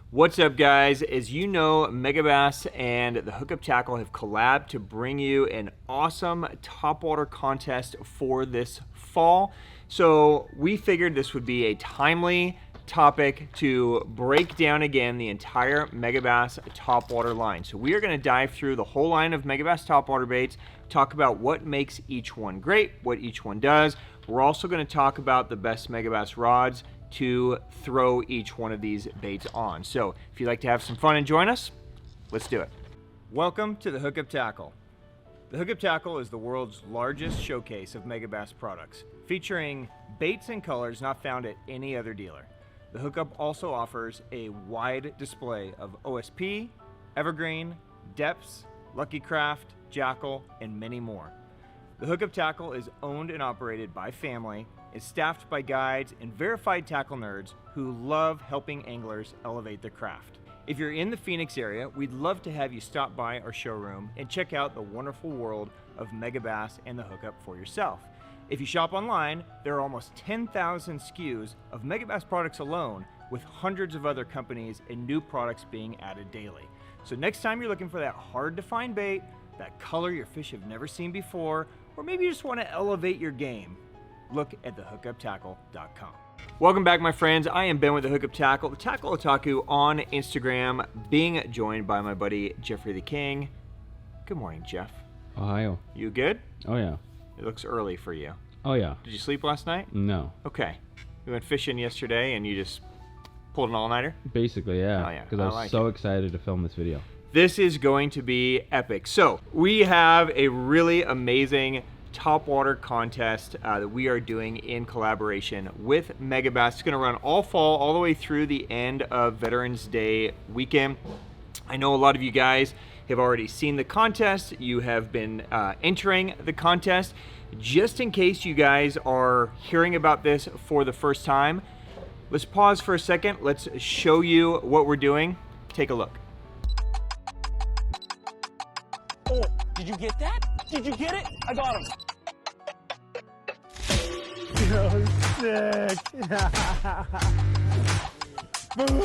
What's up, guys? As you know, Megabass and the Hookup Tackle have collabed to bring you an awesome topwater contest for this fall. So we figured this would be a timely topic to break down again the entire Megabass topwater line. So we are going to dive through the whole line of Megabass topwater baits, talk about what makes each one great, what each one does. We're also going to talk about the best Megabass rods to throw each one of these baits on. So if you'd like to have some fun and join us, let's do it. Welcome to the Hookup Tackle. The Hookup Tackle is the world's largest showcase of Megabass products, featuring baits and colors not found at any other dealer. The Hookup also offers a wide display of OSP, Evergreen, Depths, Lucky Craft, Jackal, and many more. The Hookup Tackle is owned and operated by family, is staffed by guides and verified tackle nerds who love helping anglers elevate their craft. If you're in the Phoenix area, we'd love to have you stop by our showroom and check out the wonderful world of Megabass and the Hookup for yourself. If you shop online, there are almost 10,000 SKUs of Megabass products alone, with hundreds of other companies and new products being added daily. So next time you're looking for that hard to find bait, that color your fish have never seen before, or maybe you just want to elevate your game, look at thehookuptackle.com. Welcome back, my friends. I am Ben with the Hookup Tackle, the Tackle Otaku on Instagram, being joined by my buddy Jeffrey the King. Good morning, Jeff. Ohio. You good? Oh yeah. It looks early for you. Oh yeah. Did you sleep last night? No. Okay. We went fishing yesterday and you just pulled an all-nighter? Basically, yeah. Oh, yeah. Because I was so excited to film this video. This is going to be epic. So we have a really amazing topwater contest that we are doing in collaboration with Megabass. It's going to run all fall, all the way through the end of Veterans Day weekend. I know a lot of you guys have already seen the contest. You have been entering the contest. Just in case you guys are hearing about this for the first time, let's pause for a second. Let's show you what we're doing. Take a look. Oh, did you get that? Did you get it? I got him. Yo, sick. Boom.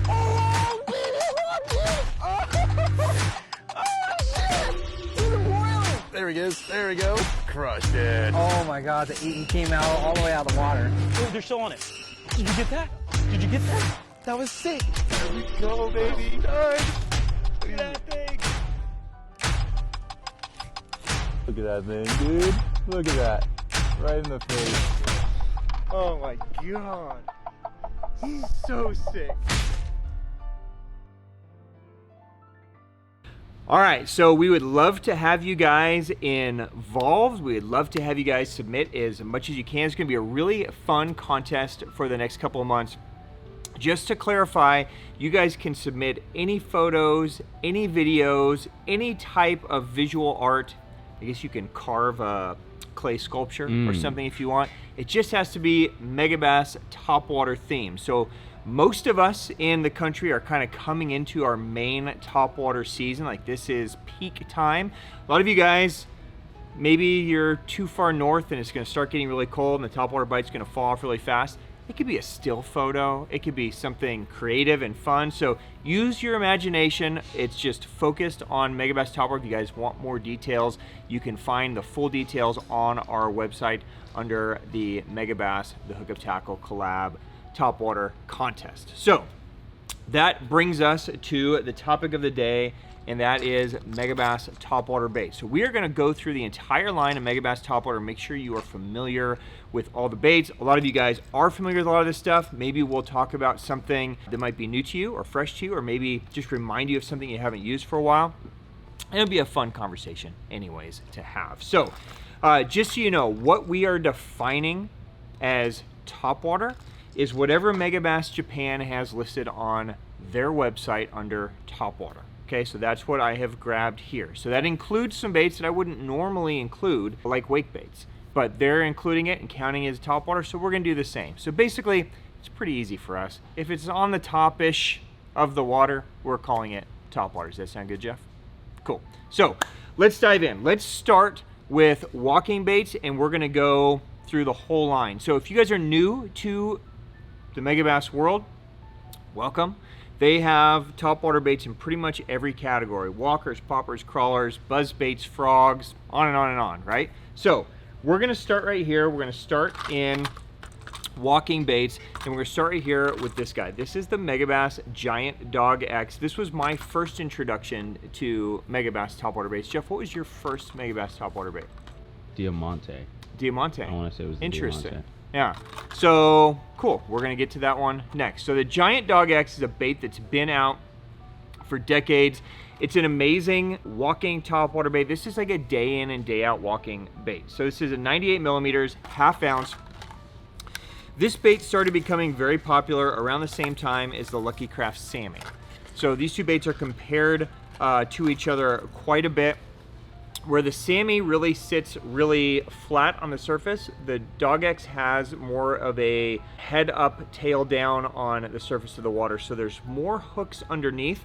Oh, baby, look it. Oh, shit. He's boiling. There he goes. There we go. Crushed it. Oh my god, he came out all the way out of the water. Oh, they're still on it. Did you get that? Did you get that? That was sick. There we go, baby. Nice. Look at that thing. Look at that thing, dude. Look at that. Right in the face. Oh my god. He's so sick. All right, so we would love to have you guys involved. We would love to have you guys submit as much as you can. It's going to be a really fun contest for the next couple of months. Just to clarify, you guys can submit any photos, any videos, any type of visual art. I guess you can carve a clay sculpture or something if you want. It just has to be Megabass topwater theme. So most of us in the country are kind of coming into our main topwater season. Like, this is peak time. A lot of you guys, maybe you're too far north and it's going to start getting really cold and the topwater bite's going to fall off really fast. It could be a still photo. It could be something creative and fun. So use your imagination. It's just focused on Megabass topwater. If you guys want more details, you can find the full details on our website under the Megabass, the Hookup Tackle collab topwater contest. So that brings us to the topic of the day, and that is Megabass topwater bait. So we are going to go through the entire line of Megabass topwater, make sure you are familiar with all the baits. A lot of you guys are familiar with a lot of this stuff. Maybe we'll talk about something that might be new to you or fresh to you, or maybe just remind you of something you haven't used for a while. It'll be a fun conversation anyways to have. So just so you know, what we are defining as topwater is whatever Megabass Japan has listed on their website under topwater. Okay, so that's what I have grabbed here. So that includes some baits that I wouldn't normally include, like wake baits, but they're including it and counting it as topwater, so we're gonna do the same. So basically, it's pretty easy for us. If it's on the top-ish of the water, we're calling it topwater. Does that sound good, Jeff? Cool. So let's dive in. Let's start with walking baits, and we're gonna go through the whole line. So if you guys are new to the Megabass world, welcome. They have topwater baits in pretty much every category: walkers, poppers, crawlers, buzz baits, frogs, on and on and on, right? So we're gonna start right here. We're gonna start in walking baits, and we're gonna start right here with this guy. This is the Megabass Giant Dog X. This was my first introduction to Megabass topwater baits. Jeff, what was your first Megabass topwater bait? Diamante. Diamante. I want to say it was the Interesting. Diamante. Yeah. So cool. We're gonna get to that one next. So the Giant Dog X is a bait that's been out for decades. It's an amazing walking topwater bait. This is like a day in and day out walking bait. So this is a 98 millimeters, half ounce. This bait started becoming very popular around the same time as the Lucky Craft Sammy. So these two baits are compared to each other quite a bit. Where the Sammy really sits really flat on the surface, the Dog X has more of a head up, tail down on the surface of the water. So there's more hooks underneath,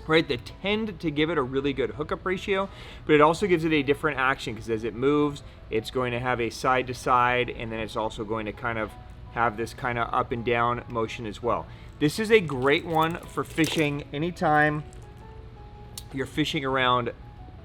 right, that tend to give it a really good hookup ratio, but it also gives it a different action because as it moves, it's going to have a side to side, and then it's also going to kind of have this kind of up and down motion as well. This is a great one for fishing anytime you're fishing around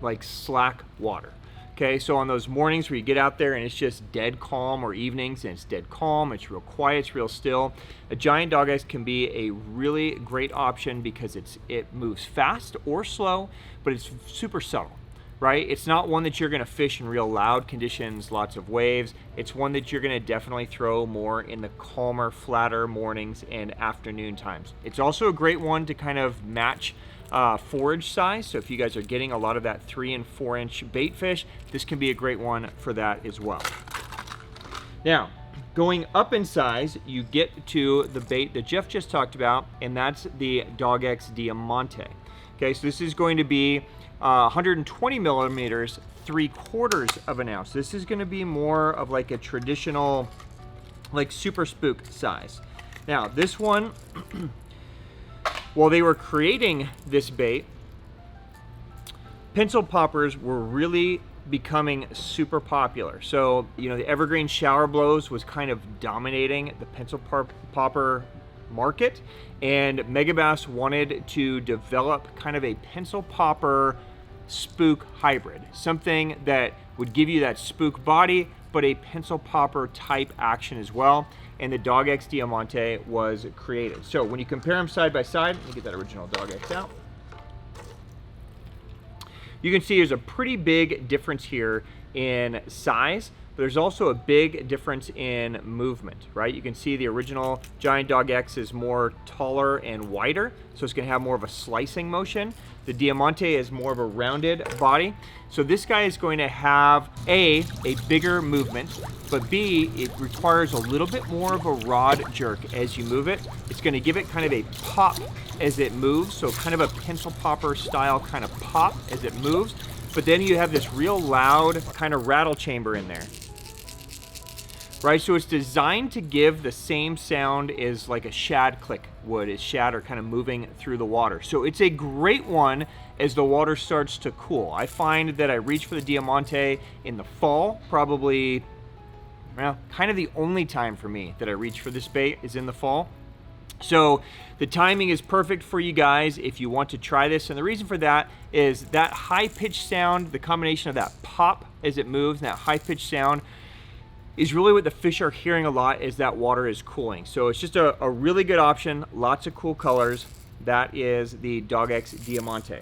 like slack water. Okay, so on those mornings where you get out there and it's just dead calm, or evenings and it's dead calm, it's real quiet, it's real still, a Giant Dog X can be a really great option because it moves fast or slow, but it's super subtle, right? It's not one that you're gonna fish in real loud conditions, lots of waves. It's one that you're gonna definitely throw more in the calmer, flatter mornings and afternoon times. It's also a great one to kind of match forage size. So if you guys are getting a lot of that 3 and 4 inch bait fish, this can be a great one for that as well. Now, going up in size, you get to the bait that Jeff just talked about, and that's the Dogx Diamante. Okay, so this is going to be 120 millimeters, 3/4 of an ounce. This is going to be more of like a traditional, like super spook size. Now, this one, while they were creating this bait, pencil poppers were really becoming super popular. So, you know, the evergreen shower blows was kind of dominating the pencil popper market, and Megabass wanted to develop kind of a pencil popper spook hybrid, something that would give you that spook body, but a pencil popper type action as well. And the Dogx Diamante was created. So when you compare them side by side, let me get that original Dog X out. You can see there's a pretty big difference here in size, but there's also a big difference in movement, right? You can see the original Giant Dog X is more taller and wider, so it's gonna have more of a slicing motion. The Diamante is more of a rounded body. So this guy is going to have a bigger movement, but B, it requires a little bit more of a rod jerk as you move it. It's gonna give it kind of a pop as it moves, so kind of a pencil popper style kind of pop as it moves, but then you have this real loud kind of rattle chamber in there. Right, so it's designed to give the same sound as like a shad click would, as shad are kind of moving through the water. So it's a great one as the water starts to cool. I find that I reach for the Diamante in the fall, probably, well, kind of the only time for me that I reach for this bait is in the fall. So the timing is perfect for you guys if you want to try this. And the reason for that is that high-pitched sound, the combination of that pop as it moves, and that high-pitched sound is really what the fish are hearing a lot as that water is cooling. So it's just a really good option, lots of cool colors. That is the Dogx Diamante.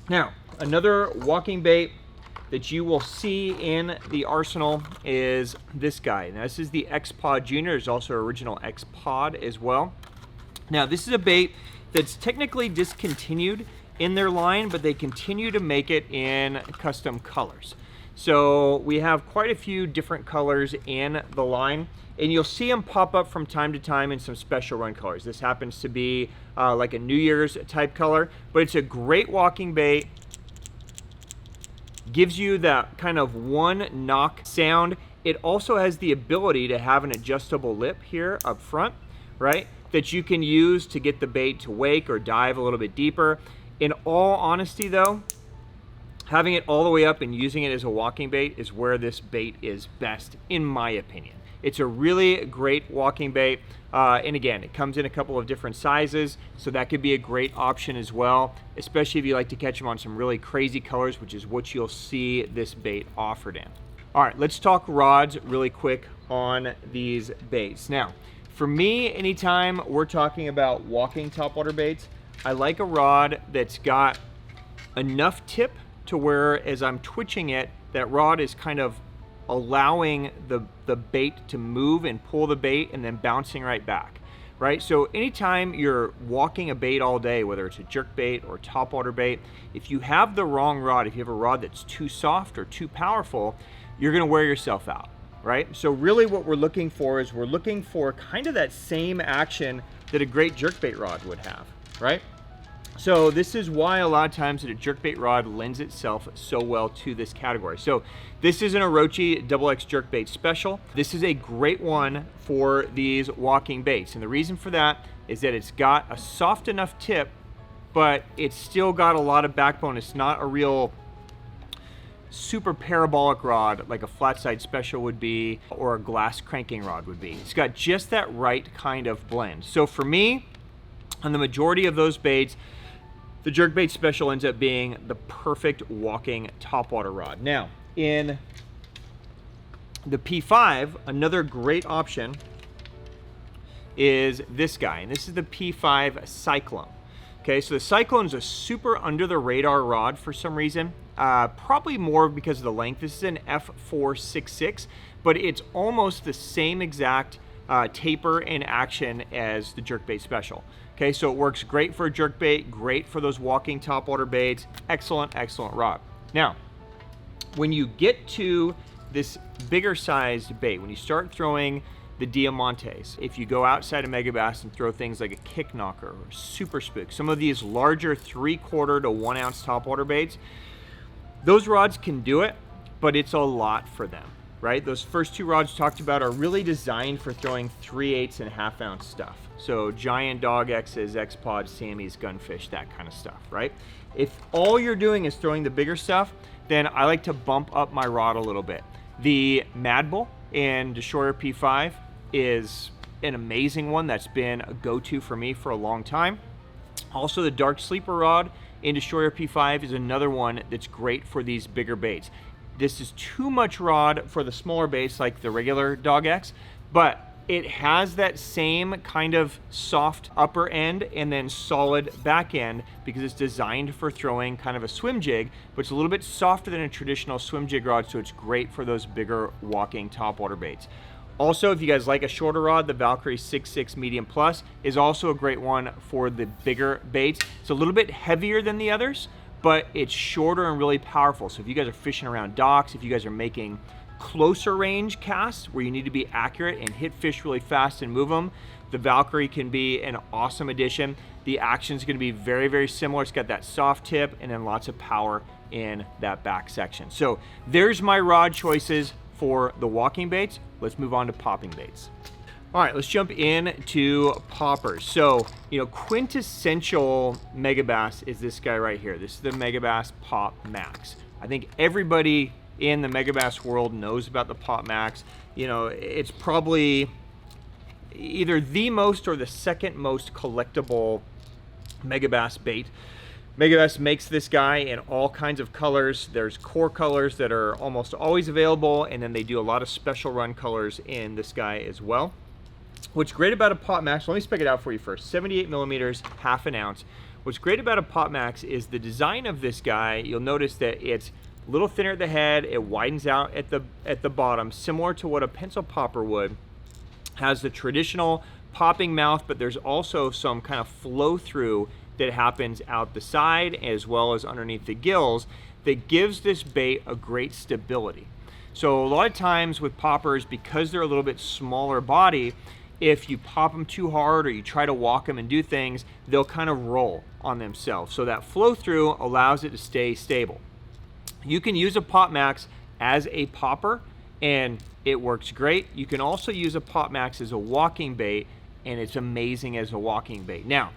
Now, another walking bait that you will see in the arsenal is this guy. Now, this is the X-Pod Junior. There's also original X-Pod as well. Now, this is a bait that's technically discontinued in their line, but they continue to make it in custom colors. So we have quite a few different colors in the line, and you'll see them pop up from time to time in some special run colors. This happens to be like a New Year's type color, but it's a great walking bait. Gives you that kind of one knock sound. It also has the ability to have an adjustable lip here up front, right? That you can use to get the bait to wake or dive a little bit deeper. In all honesty though, having it all the way up and using it as a walking bait is where this bait is best, in my opinion. It's a really great walking bait. And again, it comes in a couple of different sizes, so that could be a great option as well, especially if you like to catch them on some really crazy colors, which is what you'll see this bait offered in. All right, let's talk rods really quick on these baits. Now, for me, anytime we're talking about walking topwater baits, I like a rod that's got enough tip to where as I'm twitching it, that rod is kind of allowing the bait to move and pull the bait and then bouncing right back, right? So anytime you're walking a bait all day, whether it's a jerkbait or topwater bait, if you have the wrong rod, if you have a rod that's too soft or too powerful, you're gonna wear yourself out, right? So really what we're looking for is we're looking for kind of that same action that a great jerkbait rod would have, right? So this is why a lot of times that a jerkbait rod lends itself so well to this category. So this is an Orochi Dogx jerkbait special. This is a great one for these walking baits. And the reason for that is that it's got a soft enough tip, but it's still got a lot of backbone. It's not a real super parabolic rod like a Flatside special would be or a glass cranking rod would be. It's got just that right kind of blend. So for me, on the majority of those baits, the jerkbait special ends up being the perfect walking topwater rod. Now, in the P5, another great option is this guy, and this is the P5 Cyclone. Okay, so the Cyclone is a super under the radar rod for some reason, probably more because of the length. This is an F466, but it's almost the same exact taper and action as the jerkbait special. Okay, so it works great for a jerkbait, great for those walking topwater baits. Excellent, excellent rod. Now, when you get to this bigger sized bait, when you start throwing the Diamantes, if you go outside of Megabass and throw things like a Kick Knocker or Super Spook, some of these larger 3/4 to 1 ounce topwater baits, those rods can do it, but it's a lot for them, right? Those first two rods talked about are really designed for throwing 3/8 and 1/2 ounce stuff. So giant Dog X's, X-Pods, Sammy's, Gunfish, that kind of stuff, right? If all you're doing is throwing the bigger stuff, then I like to bump up my rod a little bit. The Mad Bull in Destroyer P5 is an amazing one that's been a go-to for me for a long time. Also, the Dark Sleeper rod in Destroyer P5 is another one that's great for these bigger baits. This is too much rod for the smaller baits like the regular Dog X, but it has that same kind of soft upper end and then solid back end because it's designed for throwing kind of a swim jig, but it's a little bit softer than a traditional swim jig rod, so it's great for those bigger walking topwater baits. Also, if you guys like a shorter rod, the Valkyrie 6.6 Medium Plus is also a great one for the bigger baits. It's a little bit heavier than the others, but it's shorter and really powerful. So if you guys are fishing around docks, if you guys are making closer range casts where you need to be accurate and hit fish really fast and move them, the Valkyrie can be an awesome addition. The action is going to be very, very similar. It's got that soft tip and then lots of power in that back section. So there's my rod choices for the walking baits. Let's move on to popping baits. All right, let's jump into poppers. So, you know, quintessential Megabass is this guy right here. This is the Megabass Pop Max. I think everybody in the Megabass world knows about the Pop Max. You know, it's probably either the most or the second most collectible Megabass bait. Megabass makes this guy in all kinds of colors. There's core colors that are almost always available, and then they do a lot of special run colors in this guy as well. What's great about a Pop Max, let me spec it out for you first. 78 millimeters, 1/2 ounce. What's great about a Pop Max is the design of this guy. You'll notice that it's a little thinner at the head, it widens out at the bottom, similar to what a pencil popper would. Has the traditional popping mouth, but there's also some kind of flow through that happens out the side as well as underneath the gills that gives this bait a great stability. So a lot of times with poppers, because they're a little bit smaller body, if you pop them too hard or you try to walk them and do things, they'll kind of roll on themselves. So that flow through allows it to stay stable. You can use a Pop Max as a popper and it works great. You can also use a Pop Max as a walking bait and it's amazing as a walking bait. Now,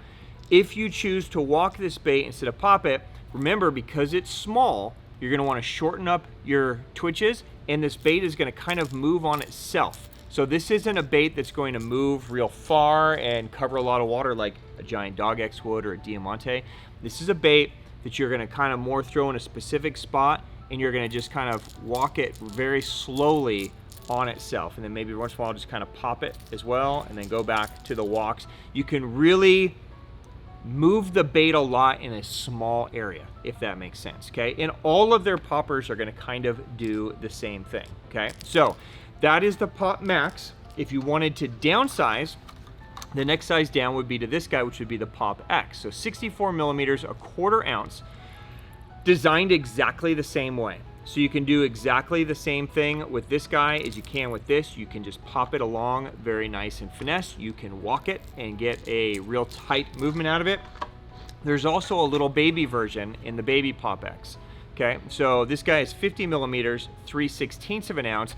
if you choose to walk this bait instead of pop it, remember, because it's small, you're gonna wanna shorten up your twitches and this bait is gonna kind of move on itself. So this isn't a bait that's going to move real far and cover a lot of water like a giant Dogx X would or a Diamante. This is a bait that you're going to kind of more throw in a specific spot, and you're going to just kind of walk it very slowly on itself, and then maybe once in a while just kind of pop it as well, and then go back to the walks. You can really move the bait a lot in a small area, if that makes sense, okay? And all of their poppers are going to kind of do the same thing, okay? So that is the Pop Max. If you wanted to downsize, the next size down would be to this guy, which would be the Pop X. So 64 millimeters, a 1/4 ounce, designed exactly the same way. So you can do exactly the same thing with this guy as you can with this. You can just pop it along very nice and finesse. You can walk it and get a real tight movement out of it. There's also a little baby version in the baby Pop X. Okay, so this guy is 50 millimeters, 3/16 of an ounce.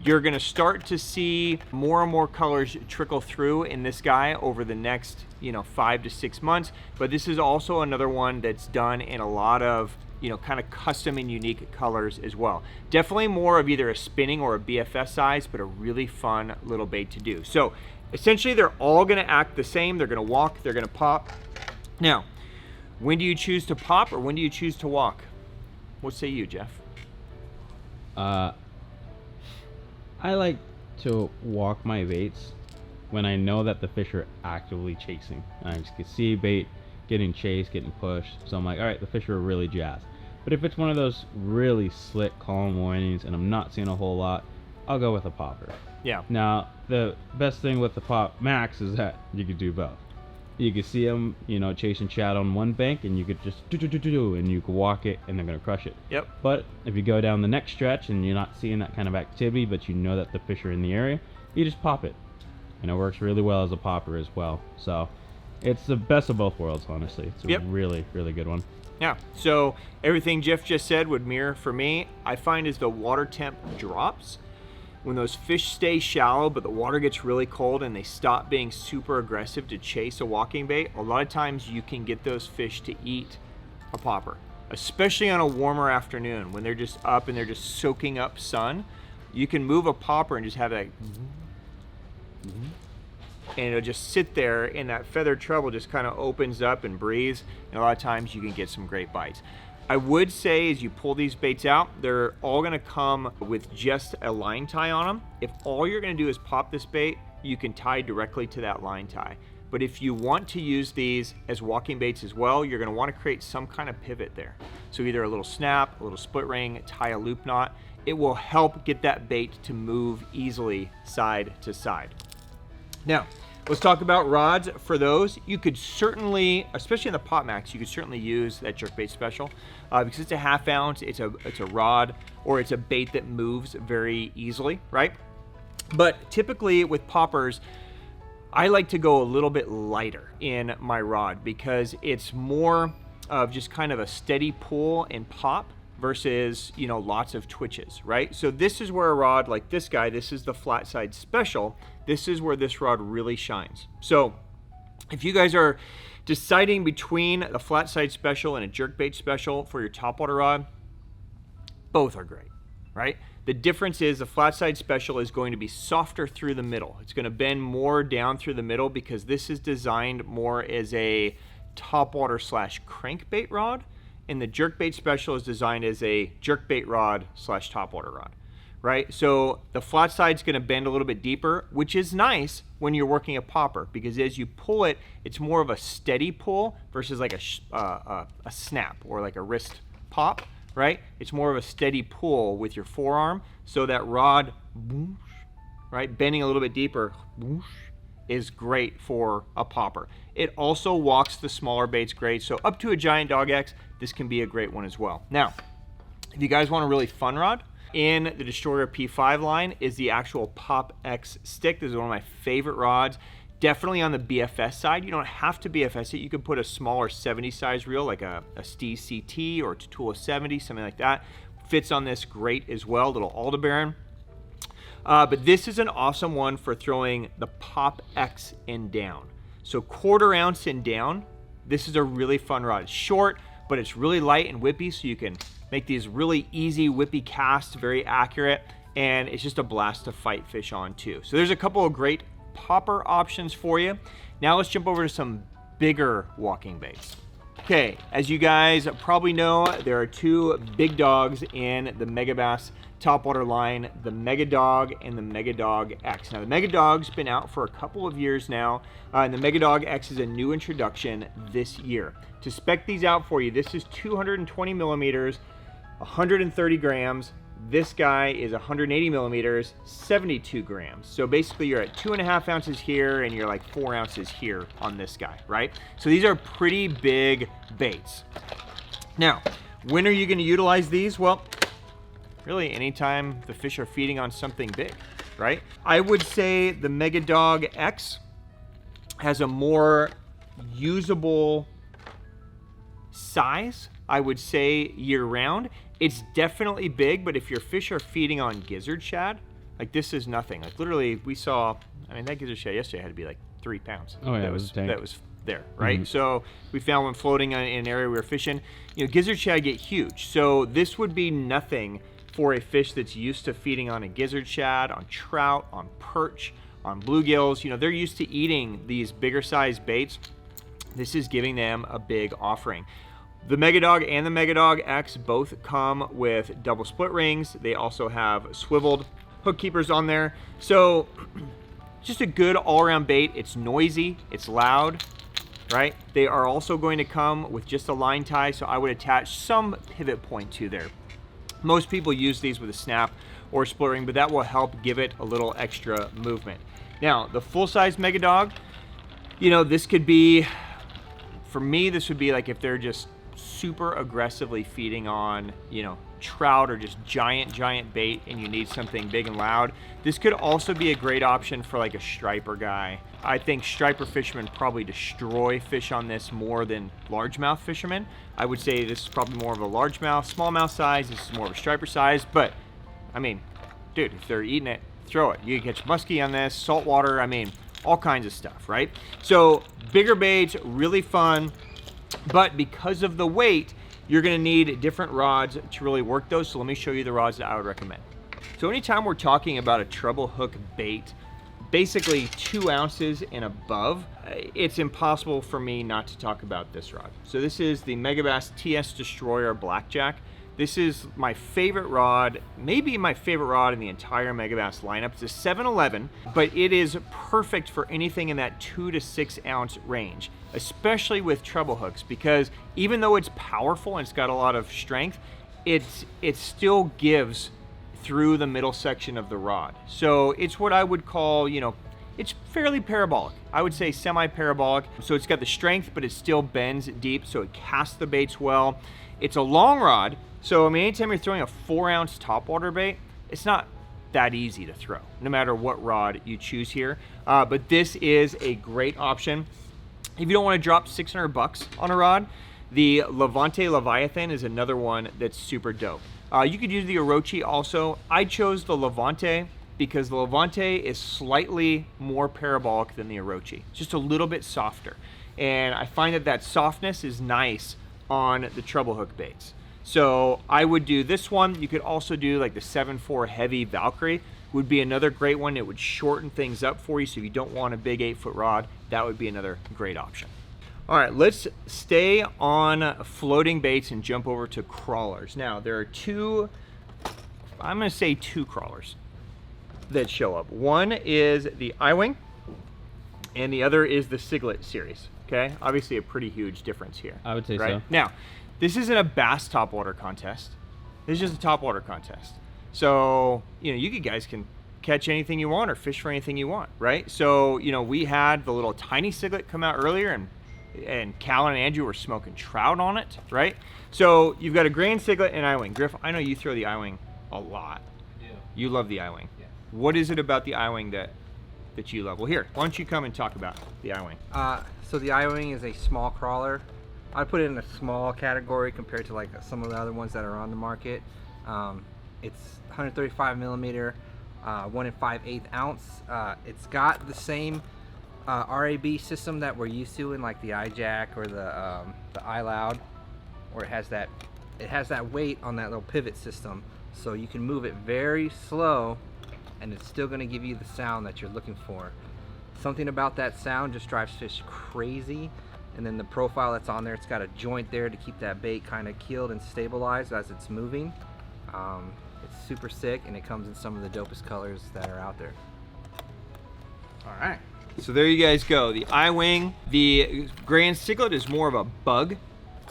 You're gonna start to see more and more colors trickle through in this guy over the next, 5 to 6 months. But this is also another one that's done in a lot of, kind of custom and unique colors as well. Definitely more of either a spinning or a BFS size, but a really fun little bait to do. So essentially they're all gonna act the same. They're gonna walk, they're gonna pop. Now, when do you choose to pop or when do you choose to walk? What say you, Jeff? I like to walk my baits when I know that the fish are actively chasing. I just can see bait getting chased, getting pushed. So I'm like, all right, the fish are really jazzed. But if it's one of those really slick, calm mornings and I'm not seeing a whole lot, I'll go with a popper. Yeah. Now, the best thing with the Pop Max is that you could do both. You could see them, chasing shad on one bank, and you could just do, and you could walk it, and they're gonna crush it. Yep. But if you go down the next stretch and you're not seeing that kind of activity, but you know that the fish are in the area, you just pop it, and it works really well as a popper as well. So it's the best of both worlds, honestly. It's a really, really good one. Yeah. So everything Jeff just said would mirror for me. I find as the water temp drops, when those fish stay shallow but the water gets really cold and they stop being super aggressive to chase a walking bait, a lot of times you can get those fish to eat a popper, especially on a warmer afternoon when they're just up and they're just soaking up sun. You can move a popper and just have that, and it'll just sit there, and that feathered treble just kind of opens up and breathes, and a lot of times you can get some great bites. I would say as you pull these baits out, they're all gonna come with just a line tie on them. If all you're gonna do is pop this bait, you can tie directly to that line tie. But if you want to use these as walking baits as well, you're gonna wanna create some kind of pivot there. So either a little snap, a little split ring, tie a loop knot. It will help get that bait to move easily side to side. Now, let's talk about rods. For those, you could certainly, especially in the Pop Max, you could certainly use that Jerkbait Special because it's a 1/2 ounce, it's a rod, or it's a bait that moves very easily, right? But typically with poppers, I like to go a little bit lighter in my rod because it's more of just kind of a steady pull and pop versus, lots of twitches, right? So this is where a rod like this guy, this is the Flatside Special, this is where this rod really shines. So if you guys are deciding between a Flatside Special and a Jerkbait Special for your topwater rod, both are great, right? The difference is the Flatside Special is going to be softer through the middle. It's going to bend more down through the middle because this is designed more as a topwater / crankbait rod, and the Jerkbait Special is designed as a jerkbait rod / topwater rod, right? So the flat side's gonna bend a little bit deeper, which is nice when you're working a popper because as you pull it, it's more of a steady pull versus like a snap or like a wrist pop, right? It's more of a steady pull with your forearm. So that rod, whoosh, right, bending a little bit deeper, whoosh, is great for a popper. It also walks the smaller baits great. So up to a giant Dogx X, this can be a great one as well. Now, if you guys want a really fun rod, in the Destroyer P5 line is the actual Pop X stick. This is one of my favorite rods. Definitely on the BFS side. You don't have to BFS it. You could put a smaller 70 size reel like a Steve CT or a Tatula 70, something like that. Fits on this great as well, little Aldebaran. But this is an awesome one for throwing the Pop X and down. So 1/4 ounce and down, this is a really fun rod. It's short, but it's really light and whippy, so you can make these really easy whippy casts, very accurate. and it's just a blast to fight fish on too. So there's a couple of great popper options for you. Now let's jump over to some bigger walking baits. Okay, as you guys probably know, there are two big dogs in the Megabass topwater line, the Megadog and the Megadog X. Now the Megadog's been out for a couple of years now, and the Megadog X is a new introduction this year. To spec these out for you, this is 220 millimeters, 130 grams. This guy is 180 millimeters, 72 grams. So basically you're at 2.5 ounces here and you're like 4 ounces here on this guy, right? So these are pretty big baits. Now, when are you gonna utilize these? Well, really anytime the fish are feeding on something big, right? I would say the Megadog X has a more usable size, I would say, year round. It's definitely big, but if your fish are feeding on gizzard shad, like this is nothing. Like literally we saw, I mean, that gizzard shad yesterday had to be like 3 pounds. Oh yeah, that it was a tank. That was there, right? So we found one floating in an area we were fishing. You know, gizzard shad get huge. So this would be nothing for a fish that's used to feeding on a gizzard shad, on trout, on perch, on bluegills. You know, they're used to eating these bigger size baits. This is giving them a big offering. The Megadog and the Megadog X both come with double split rings. They also have swiveled hook keepers on there. So just a good all-around bait. It's noisy, it's loud, right? They are also going to come with just a line tie, so I would attach some pivot point to there. Most people use these with a snap or a split ring, but that will help give it a little extra movement. Now, the full-size Megadog, you know, this could be, for me, this would be like if they're just super aggressively feeding on, you know, trout or just giant bait and you need something big and loud. This could also be a great option for like a striper guy. I think striper fishermen probably destroy fish on this more than largemouth fishermen. I would say this is probably more of a largemouth, smallmouth size. This is more of a striper size, but I mean, dude, if they're eating it, throw it. You can catch muskie on this, saltwater, I mean, all kinds of stuff, right? So bigger baits, really fun. But because of the weight, you're gonna need different rods to really work those. So let me show you the rods that I would recommend. So anytime we're talking about a treble hook bait, basically 2 ounces and above, it's impossible for me not to talk about this rod. So this is the Megabass TS Destroyer Blackjack. This is my favorite rod, maybe my favorite rod in the entire Megabass lineup. It's a 711, but it is perfect for anything in that 2 to 6 ounce range, especially with treble hooks, because even though it's powerful and it's got a lot of strength, it still gives through the middle section of the rod. So it's what I would call, you know, it's fairly parabolic. I would say semi-parabolic. So it's got the strength, but it still bends deep, so it casts the baits well. It's a long rod. So, I mean, anytime you're throwing a 4 ounce topwater bait, it's not that easy to throw, no matter what rod you choose here. But this is a great option. If you don't want to drop 600 bucks on a rod, the Levante Leviathan is another one that's super dope. You could use the Orochi also. I chose the Levante because the Levante is slightly more parabolic than the Orochi, just a little bit softer. And I find that that softness is nice on the treble hook baits. So I would do this one. You could also do like the 7.4 heavy Valkyrie would be another great one. It would shorten things up for you. So if you don't want a big 8-foot rod, that would be another great option. All right, let's stay on floating baits and jump over to crawlers. Now there are two, I'm gonna say 2 crawlers that show up. One is the I-Wing and the other is the Siglett series. Okay, obviously a pretty huge difference here. I would say right? so. Now, this isn't a bass topwater contest. This is just a topwater contest. So, you know, you guys can catch anything you want or fish for anything you want, right? So, you know, we had the little tiny Siglett come out earlier and Cal and Andrew were smoking trout on it, right? So you've got a grain Siglett and I-Wing. Griff, I know you throw the I-Wing a lot. I do. You love the I-Wing. Yeah. What is it about the I-Wing that you love? Well, here, why don't you come and talk about the I-Wing? So the I-Wing is a small crawler. I put it in a small category compared to like some of the other ones that are on the market. It's 135 millimeter, 1 5/8 ounce. It's got the same RAB system that we're used to in like the iJack or the iLoud, where it has that weight on that little pivot system So you can move it very slow and it's still going to give you the sound that you're looking for. Something about that sound just drives fish crazy. And then the profile that's on there, it's got a joint there to keep that bait kind of keeled and stabilized as it's moving. It's super sick, and it comes in some of the dopest colors that are out there. All right. So there you guys go. The I-Wing. The Grand Siglett is more of a bug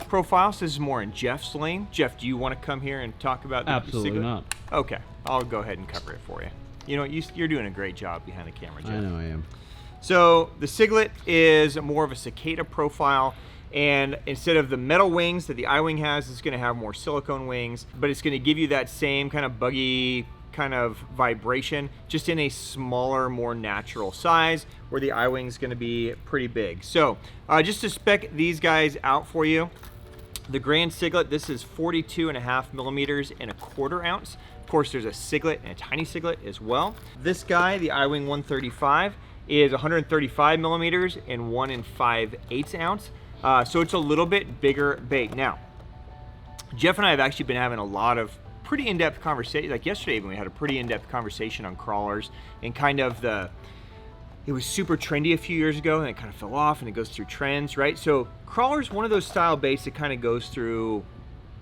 profile, so this is more in Jeff's lane. Jeff, do you want to come here and talk about the Absolutely Siglett? not. Okay, I'll go ahead and cover it for you. You know, you're doing a great job behind the camera, Jeff. I know I am. So the Siglett is more of a cicada profile, and instead of the metal wings that the I-Wing has, it's going to have more silicone wings, but it's going to give you that same kind of buggy kind of vibration, just in a smaller, more natural size, where the I-Wing is going to be pretty big. So just to spec these guys out for you, the Grand Siglett, this is 42.5 millimeters and a 1/4 ounce. Of course, there's a Siglett and a tiny Siglett as well. This guy, the I-Wing 135, is 135 millimeters and 1 5/8 ounce. So it's a little bit bigger bait. Now, Jeff and I have actually been having a lot of pretty in-depth conversation. Like yesterday, when we had a pretty in-depth conversation on crawlers and kind of it was super trendy a few years ago, and it kind of fell off, and it goes through trends, right? So crawler's one of those style baits that kind of goes through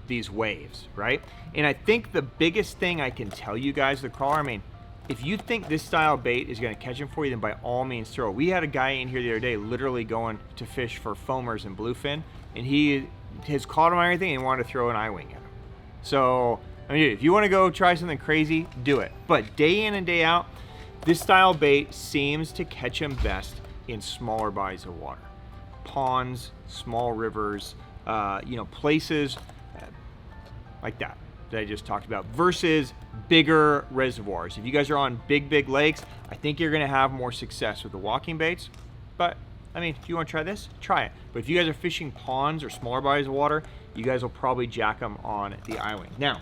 these waves, right? And I think the biggest thing I can tell you guys, the crawler, I mean, if you think this style bait is going to catch him for you, then by all means throw it. We had a guy in here the other day literally going to fish for foamers and bluefin, and he has caught him on everything and wanted to throw an I-Wing at him. So, I mean, if you want to go try something crazy, do it. But day in and day out, this style bait seems to catch him best in smaller bodies of water. Ponds, small rivers, you know, places like that I just talked about, versus bigger reservoirs. If you guys are on big lakes, I think you're gonna have more success with the walking baits. But I mean, if you want to try this, try it. But if you guys are fishing ponds or smaller bodies of water, you guys will probably jack them on the I-Wing. Now,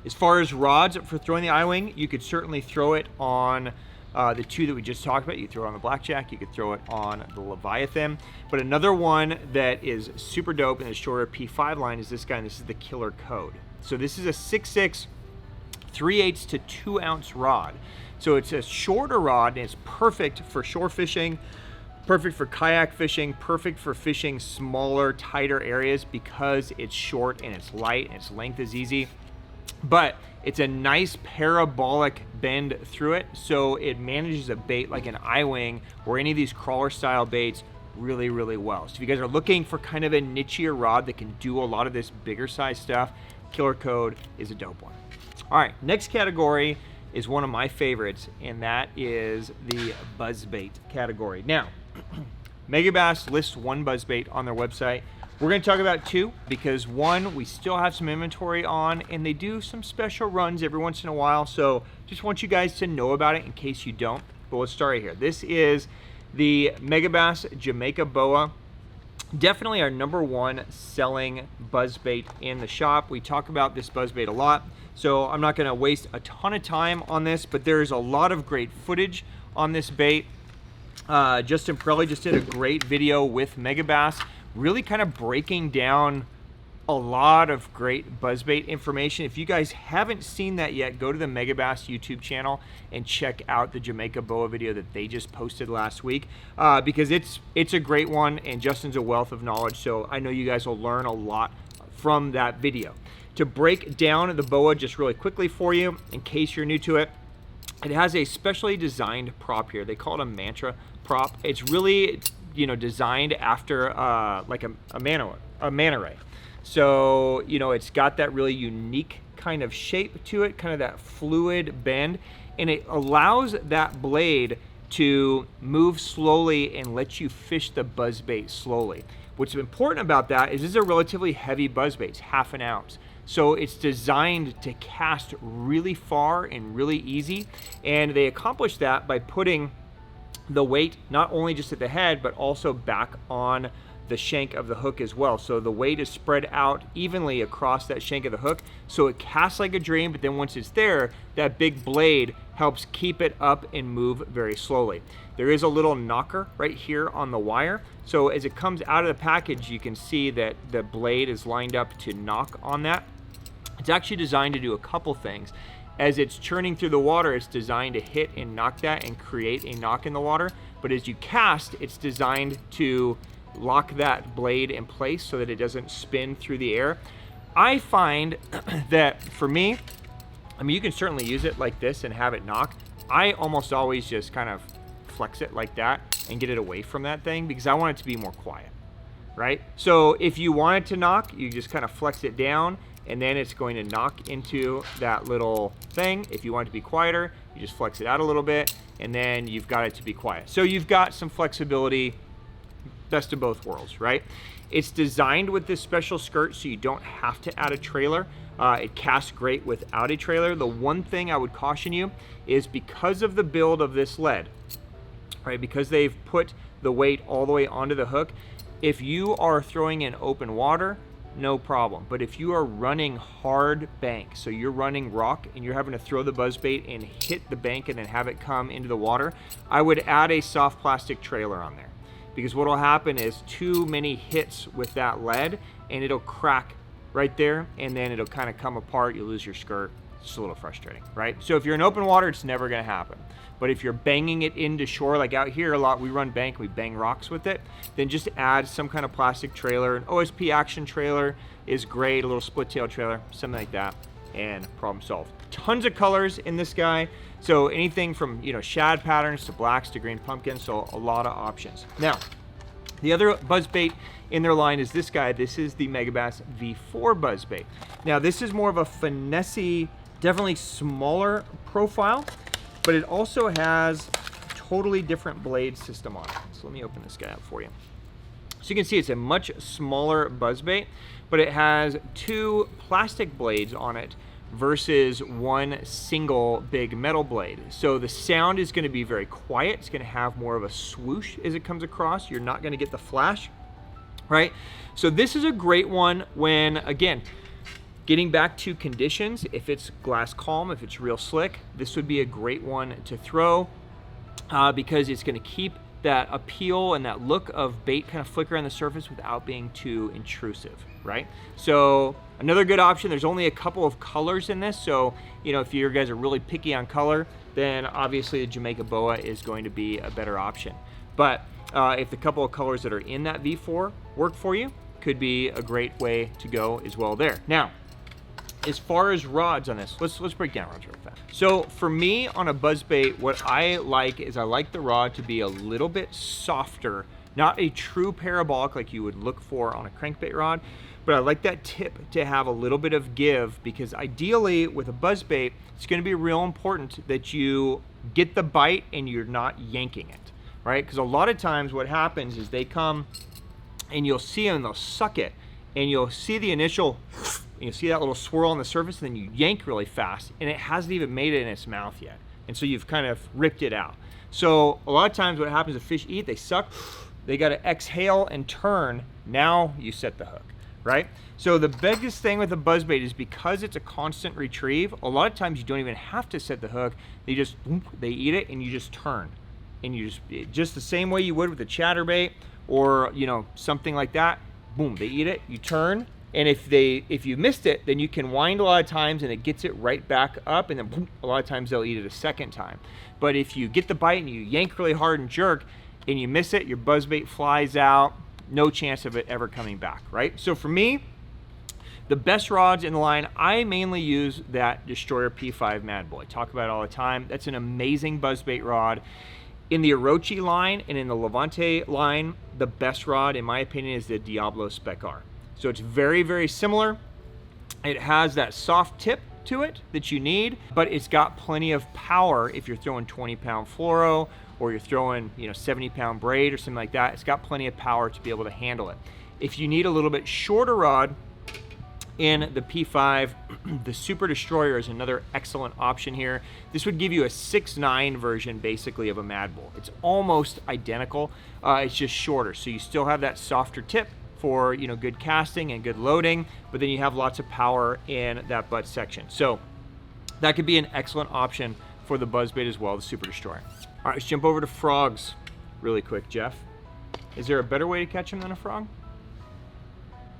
as far as rods for throwing the I-Wing, you could certainly throw it on the two that we just talked about. You could throw it on the Blackjack, you could throw it on the Leviathan. But another one that is super dope in the shorter P5 line is this guy, and this is the Killer Code. So this is a 6/6, 3/8 to 2 ounce rod. So it's a shorter rod, and it's perfect for shore fishing, perfect for kayak fishing, perfect for fishing smaller, tighter areas because it's short and it's light and its length is easy. But it's a nice parabolic bend through it, so it manages a bait like an I-Wing or any of these crawler style baits really well. So if you guys are looking for kind of a nichier rod that can do a lot of this bigger size stuff, Killer Code is a dope one. All right, next category is one of my favorites, and that is the buzzbait category. Now, Megabass lists one buzzbait on their website. We're going to talk about two, because one, we still have some inventory on, and they do some special runs every once in a while, so just want you guys to know about it in case you don't. But let's start right here. This is the Megabass Jamaica Boa. Definitely our #1 selling buzzbait in the shop. We talk about this buzzbait a lot, so I'm not going to waste a ton of time on this, but there's a lot of great footage on this bait. Justin Pirelli just did a great video with Megabass, really kind of breaking down a lot of great buzzbait information. If you guys haven't seen that yet, go to the Megabass YouTube channel and check out the Jamaica Boa video that they just posted last week, because it's a great one, and Justin's a wealth of knowledge, so I know you guys will learn a lot from that video. To break down the Boa just really quickly for you, in case you're new to it, it has a specially designed prop here. They call it a mantra prop. It's really, you know, designed after like a manta ray. So, you know, it's got that really unique kind of shape to it, kind of that fluid bend, and it allows that blade to move slowly and let you fish the buzzbait slowly. What's important about that is this is a relatively heavy buzzbait. It's 1/2 ounce. So it's designed to cast really far and really easy, and they accomplish that by putting the weight not only just at the head, but also back on the shank of the hook as well. So the weight is spread out evenly across that shank of the hook, so it casts like a dream, but then once it's there, that big blade helps keep it up and move very slowly. There is a little knocker right here on the wire, so as it comes out of the package, you can see that the blade is lined up to knock on that. It's actually designed to do a couple things. As it's churning through the water, it's designed to hit and knock that and create a knock in the water. But as you cast, it's designed to lock that blade in place so that it doesn't spin through the air. I find that for me, I mean, you can certainly use it like this and have it knock. I almost always just kind of flex it like that and get it away from that thing because I want it to be more quiet, right? So if you want it to knock, you just kind of flex it down and then it's going to knock into that little thing. If you want it to be quieter, you just flex it out a little bit and then you've got it to be quiet. So you've got some flexibility, best of both worlds, right? It's designed with this special skirt so you don't have to add a trailer. It casts great without a trailer. The one thing I would caution you is because of the build of this lead, right? Because they've put the weight all the way onto the hook. If you are throwing in open water, no problem. But if you are running hard bank, so you're running rock and you're having to throw the buzzbait and hit the bank and then have it come into the water, I would add a soft plastic trailer on there. Because what will happen is too many hits with that lead and it'll crack right there and then it'll kind of come apart. You lose your skirt. It's a little frustrating, right? So if you're in open water, it's never going to happen. But if you're banging it into shore, like out here a lot, we run bank, we bang rocks with it, then just add some kind of plastic trailer. An OSP action trailer is great, a little split tail trailer, something like that, and problem solved. Tons of colors in this guy. So anything from, you know, shad patterns to blacks to green pumpkins, so a lot of options. Now, the other buzzbait in their line is this guy. This is the Megabass V4 Buzzbait. Now, this is more of a finessey, definitely smaller profile, but it also has totally different blade system on it. So let me open this guy up for you. So you can see it's a much smaller buzzbait, but it has two plastic blades on it versus one single big metal blade. So the sound is going to be very quiet. It's going to have more of a swoosh as it comes across. You're not going to get the flash, right? So this is a great one when, again, getting back to conditions, if it's glass calm, if it's real slick, this would be a great one to throw because it's going to keep that appeal and that look of bait kind of flicker on the surface without being too intrusive, right? So another good option, there's only a couple of colors in this, so you know, if you guys are really picky on color, then obviously the Jamaica Boa is going to be a better option. But if the couple of colors that are in that V4 work for you, could be a great way to go as well there. Now, as far as rods on this, let's break down rods real fast. So for me on a buzzbait, what I like is I like the rod to be a little bit softer, not a true parabolic like you would look for on a crankbait rod, but I like that tip to have a little bit of give because ideally with a buzzbait, it's going to be real important that you get the bite and you're not yanking it, right? Because a lot of times what happens is they come and you'll see them and they'll suck it and you'll see the initial, you see that little swirl on the surface and then you yank really fast and it hasn't even made it in its mouth yet. And so you've kind of ripped it out. So a lot of times what happens is fish eat, they suck, they got to exhale and turn. Now you set the hook, right? So the biggest thing with a buzzbait is because it's a constant retrieve, a lot of times you don't even have to set the hook. They just, they eat it and you just turn. And you just the same way you would with a chatterbait or, you know, something like that. Boom, they eat it, you turn. And if you missed it, then you can wind a lot of times and it gets it right back up and then boom, a lot of times they'll eat it a second time. But if you get the bite and you yank really hard and jerk and you miss it, your buzzbait flies out, no chance of it ever coming back, right? So for me, the best rods in the line, I mainly use that Destroyer P5 Mad Boy. Talk about it all the time. That's an amazing buzzbait rod. In the Orochi line and in the Levante line, the best rod, in my opinion, is the Diablo Spec R. So it's very, very similar. It has that soft tip to it that you need, but it's got plenty of power if you're throwing 20-pound fluoro or you're throwing, you know, 70-pound braid or something like that. It's got plenty of power to be able to handle it. If you need a little bit shorter rod, in the P5, the Super Destroyer is another excellent option here. This would give you a 6'9" version basically of a Mad Bull. It's almost identical, it's just shorter. So you still have that softer tip for, you know, good casting and good loading, but then you have lots of power in that butt section. So that could be an excellent option for the buzzbait as well, the Super Destroyer. All right, let's jump over to frogs really quick, Jeff. Is there a better way to catch them than a frog?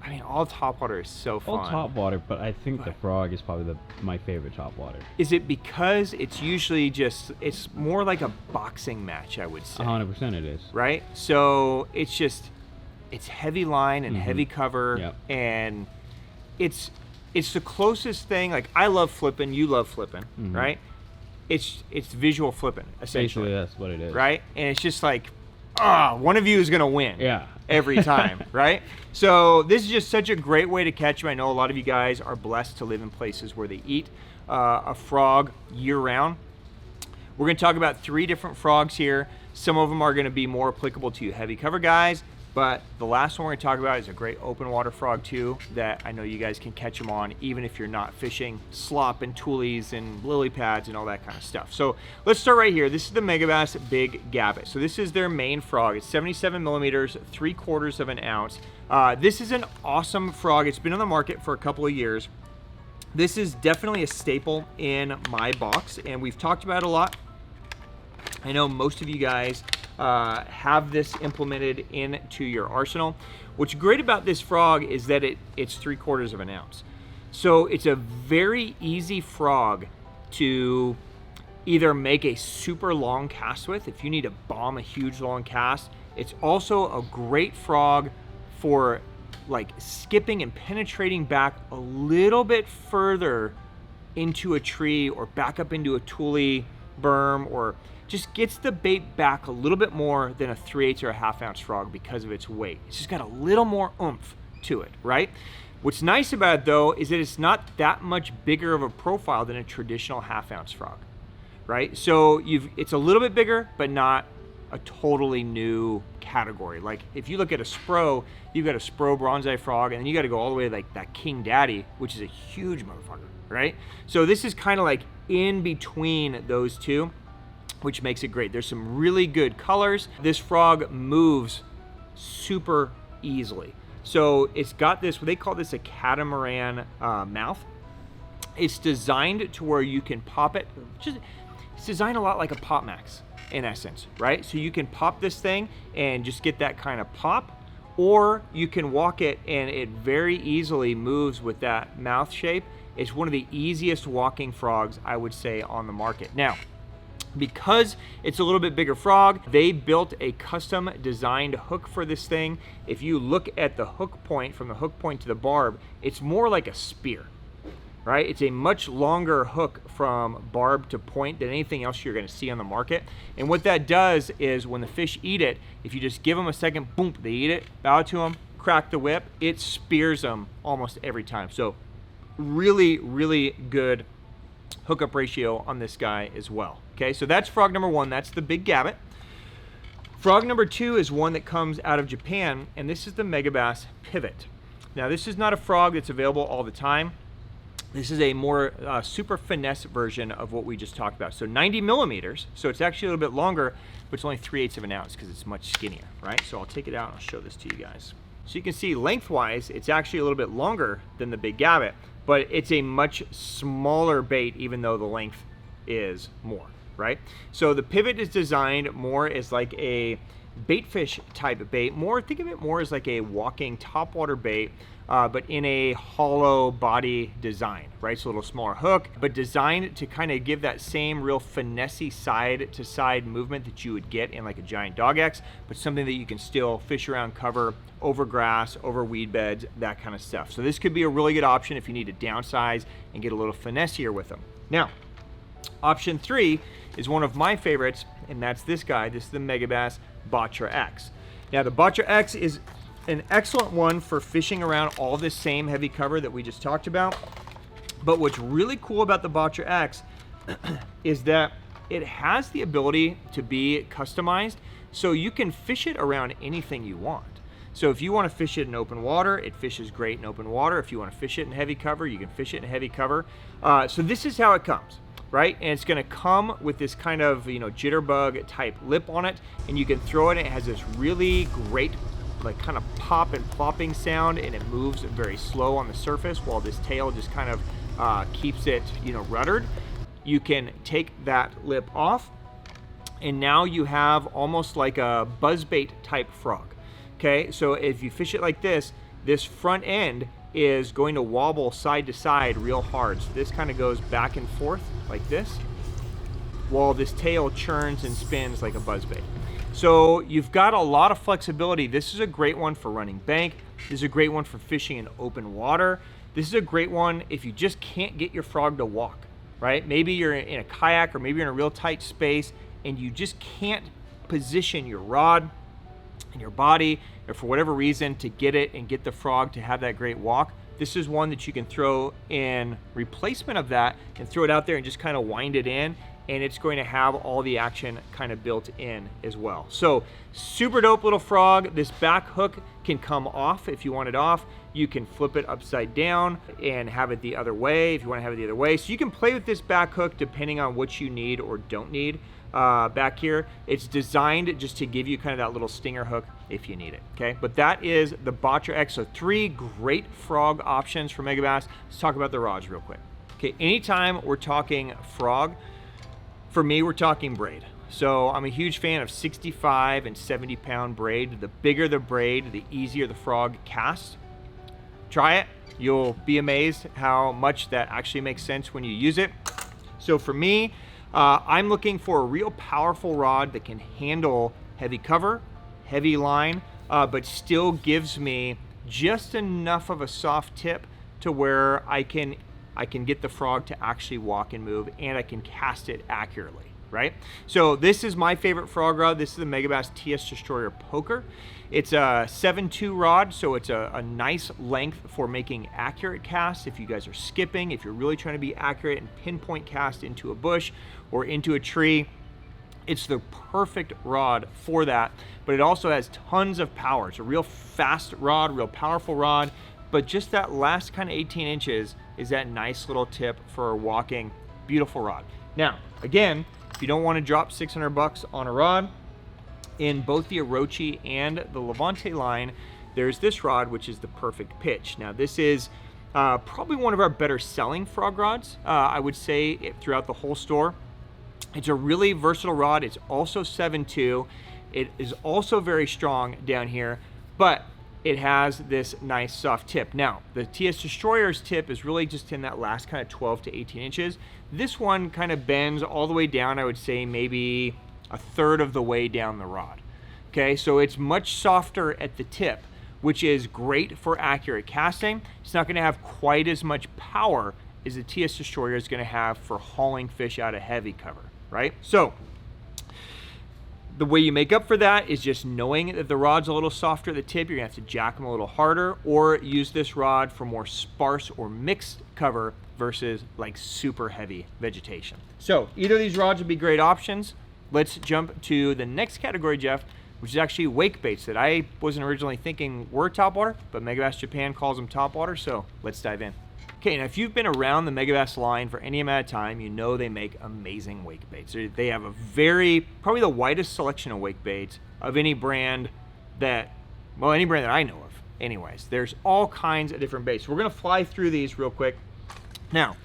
I mean, all topwater is so fun. All topwater, but I think the frog is probably my favorite topwater. Is it because it's usually just, it's more like a boxing match, I would say. 100% it is. Right? So it's just, it's heavy line and heavy cover. Yep. And it's the closest thing. Like, I love flipping, you love flipping, right? It's visual flipping, essentially. Basically, that's what it is. Right? And it's just like, one of you is going to win. Yeah. Every time, right? So this is just such a great way to catch them. I know a lot of you guys are blessed to live in places where they eat a frog year-round. We're going to talk about 3 different frogs here. Some of them are going to be more applicable to you heavy cover guys, but the last one we're going to talk about is a great open water frog too, that I know you guys can catch them on even if you're not fishing slop and toolies and lily pads and all that kind of stuff. So let's start right here. This is the Megabass Big Gabbit. So this is their main frog. It's 77 millimeters, 3/4 of an ounce. This is an awesome frog. It's been on the market for a couple of years. This is definitely a staple in my box, and we've talked about it a lot. I know most of you guys have this implemented into your arsenal. What's great about this frog is that it's 3/4 of an ounce. So it's a very easy frog to either make a super long cast with if you need to bomb a huge long cast. It's also a great frog for like skipping and penetrating back a little bit further into a tree or back up into a tule berm, or just gets the bait back a little bit more than a 3/8 or a 1/2 ounce frog because of its weight. It's just got a little more oomph to it, right? What's nice about it though is that it's not that much bigger of a profile than a traditional 1/2 ounce frog, right? So it's a little bit bigger, but not a totally new category. Like if you look at a Spro, you've got a Spro bronze frog, and then you got to go all the way to like that King Daddy, which is a huge motherfucker, right? So this is kind of like in between those two, which makes it great. There's some really good colors. This frog moves super easily. So it's got this, what they call this a catamaran mouth. It's designed to where you can pop it. It's designed a lot like a Pop Max in essence, right? So you can pop this thing and just get that kind of pop, or you can walk it and it very easily moves with that mouth shape. It's one of the easiest walking frogs, I would say, on the market. Now, because it's a little bit bigger frog, they built a custom designed hook for this thing. If you look at the hook point, from the hook point to the barb, it's more like a spear, right? It's a much longer hook from barb to point than anything else you're going to see on the market. And what that does is when the fish eat it, if you just give them a second, boom, they eat it, bow to them, crack the whip, it spears them almost every time. So really, really good hookup ratio on this guy as well. Okay, so that's frog number 1. That's the Big Gabbit. Frog number 2 is one that comes out of Japan, and this is the Megabass Pivot. Now, this is not a frog that's available all the time. This is a more super finesse version of what we just talked about. So 90 millimeters, so it's actually a little bit longer, but it's only 3/8 of an ounce because it's much skinnier, right? So I'll take it out and I'll show this to you guys. So you can see lengthwise, it's actually a little bit longer than the Big Gabbit, but it's a much smaller bait even though the length is more, right? So the Pivot is designed more as like a baitfish type of bait. Think of it more as like a walking topwater bait, but in a hollow body design, right? So a little smaller hook, but designed to kind of give that same real finessey side to side movement that you would get in like a giant Dogx X, but something that you can still fish around cover, over grass, over weed beds, that kind of stuff. So this could be a really good option if you need to downsize and get a little finessier with them. Now, option 3 is one of my favorites, and that's this guy. This is the Megabass Batra X. Now, the Batra X is an excellent one for fishing around all this same heavy cover that we just talked about. But what's really cool about the Batra X is that it has the ability to be customized, so you can fish it around anything you want. So if you want to fish it in open water, it fishes great in open water. If you want to fish it in heavy cover, you can fish it in heavy cover. So this is how it comes, right? And it's going to come with this kind of, jitterbug type lip on it, and you can throw it, and it has this really great like kind of pop and plopping sound, and it moves very slow on the surface while this tail just kind of keeps it, ruddered. You can take that lip off, and now you have almost like a buzzbait type frog. Okay, so if you fish it like this, this front end is going to wobble side to side real hard. So this kind of goes back and forth like this, while this tail churns and spins like a buzzbait. So you've got a lot of flexibility. This is a great one for running bank. This is a great one for fishing in open water. This is a great one if you just can't get your frog to walk, right? Maybe you're in a kayak or maybe you're in a real tight space and you just can't position your rod and your body, or for whatever reason, to get it and get the frog to have that great walk. This is one that you can throw in replacement of that and throw it out there and just kind of wind it in, and it's going to have all the action kind of built in as well. So super dope little frog. This back hook can come off if you want it off. You can flip it upside down and have it the other way if you want to have it the other way. So you can play with this back hook depending on what you need or don't need. Back here, it's designed just to give you kind of that little stinger hook if you need it, okay? But that is the Batra X. So 3 great frog options for Megabass. Let's talk about the rods real quick. Okay, anytime we're talking frog, for me, we're talking braid. So I'm a huge fan of 65 and 70 pound braid. The bigger the braid, the easier the frog casts. Try it. You'll be amazed how much that actually makes sense when you use it. So for me, I'm looking for a real powerful rod that can handle heavy cover, heavy line, but still gives me just enough of a soft tip to where I can get the frog to actually walk and move, and I can cast it accurately, right? So this is my favorite frog rod. This is the Megabass TS Destroyer Poker. It's a 7.2 rod, so it's a nice length for making accurate casts. If you guys are skipping, if you're really trying to be accurate and pinpoint cast into a bush or into a tree, it's the perfect rod for that. But it also has tons of power. It's a real fast rod, real powerful rod, but just that last kind of 18 inches is that nice little tip for a walking, beautiful rod. Now, again, if you don't want to drop 600 bucks on a rod, in both the Orochi and the Levante line, there's this rod, which is the perfect pitch. Now, this is probably one of our better selling frog rods, I would say, throughout the whole store. It's a really versatile rod. It's also 7.2. It is also very strong down here, but it has this nice soft tip. Now, the TS Destroyer's tip is really just in that last kind of 12 to 18 inches. This one kind of bends all the way down, I would say maybe a third of the way down the rod. Okay, so it's much softer at the tip, which is great for accurate casting. It's not gonna have quite as much power as the TS Destroyer is gonna have for hauling fish out of heavy cover, right? So, the way you make up for that is just knowing that the rod's a little softer at the tip. You're gonna have to jack them a little harder, or use this rod for more sparse or mixed cover versus like super heavy vegetation. So either of these rods would be great options. Let's jump to the next category, Jeff, which is actually wake baits that I wasn't originally thinking were topwater, but Megabass Japan calls them topwater, so let's dive in. Okay, now if you've been around the Megabass line for any amount of time, you know they make amazing wake baits. They have a probably the widest selection of wake baits of any brand that, well, any brand that I know of. Anyways, there's all kinds of different baits. We're gonna fly through these real quick. Now,